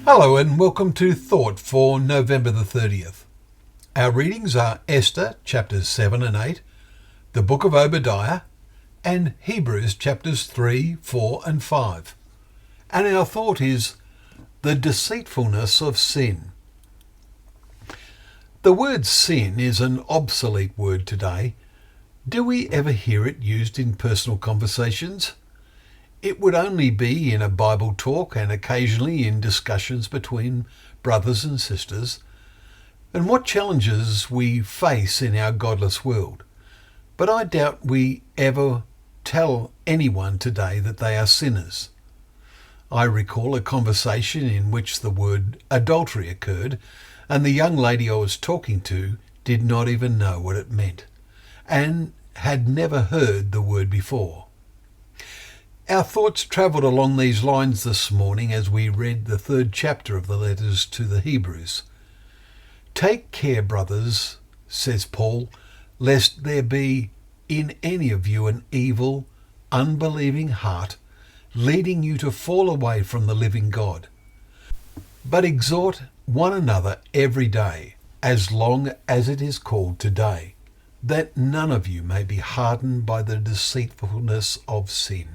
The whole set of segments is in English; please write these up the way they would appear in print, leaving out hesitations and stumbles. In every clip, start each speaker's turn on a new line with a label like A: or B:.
A: Hello and welcome to Thought for November the 30th. Our readings are Esther chapters 7 and 8, the book of Obadiah, and Hebrews chapters 3, 4 and 5. And our thought is the deceitfulness of sin. The word sin is an obsolete word today. Do we ever hear it used in personal conversations? It would only be in a Bible talk and occasionally in discussions between brothers and sisters, and what challenges we face in our godless world. But I doubt we ever tell anyone today that they are sinners. I recall a conversation in which the word adultery occurred, and the young lady I was talking to did not even know what it meant, and had never heard the word before. Our thoughts travelled along these lines this morning as we read the 3rd chapter of the letters to the Hebrews. Take care, brothers, says Paul, lest there be in any of you an evil, unbelieving heart, leading you to fall away from the living God. But exhort one another every day, as long as it is called today, that none of you may be hardened by the deceitfulness of sin.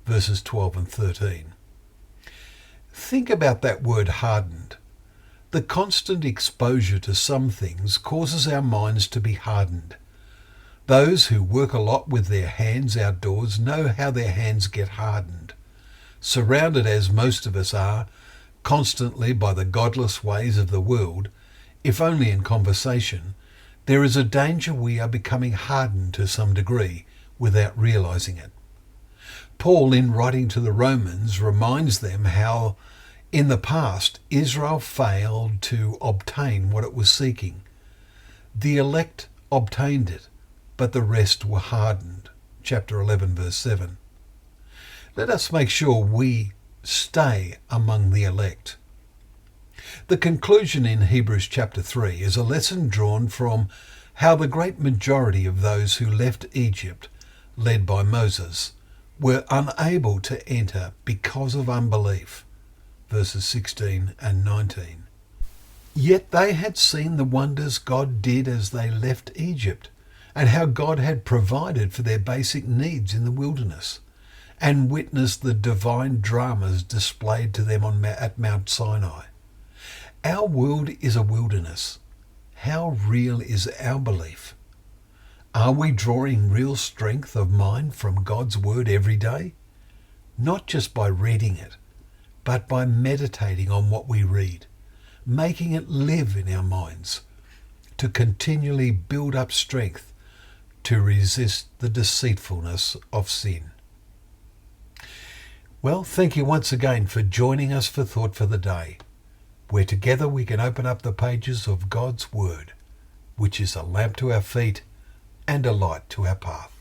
A: Verses 12 and 13. Think about that word hardened. The constant exposure to some things causes our minds to be hardened. Those who work a lot with their hands outdoors know how their hands get hardened. Surrounded as most of us are constantly by the godless ways of the world, if only in conversation, there is a danger we are becoming hardened to some degree without realizing it. Paul, in writing to the Romans, reminds them how, in the past, Israel failed to obtain what it was seeking. The elect obtained it, but the rest were hardened. Chapter 11, verse 7. Let us make sure we stay among the elect. The conclusion in Hebrews chapter 3 is a lesson drawn from how the great majority of those who left Egypt, led by Moses, were unable to enter because of unbelief. Verses 16 and 19. Yet they had seen the wonders God did as they left Egypt, and how God had provided for their basic needs in the wilderness, and witnessed the divine dramas displayed to them at Mount Sinai. Our world is a wilderness. How real is our belief? Are we drawing real strength of mind from God's word every day? Not just by reading it, but by meditating on what we read, making it live in our minds, to continually build up strength to resist the deceitfulness of sin. Well, thank you once again for joining us for Thought for the Day, where together we can open up the pages of God's word, which is a lamp to our feet and a light to our path.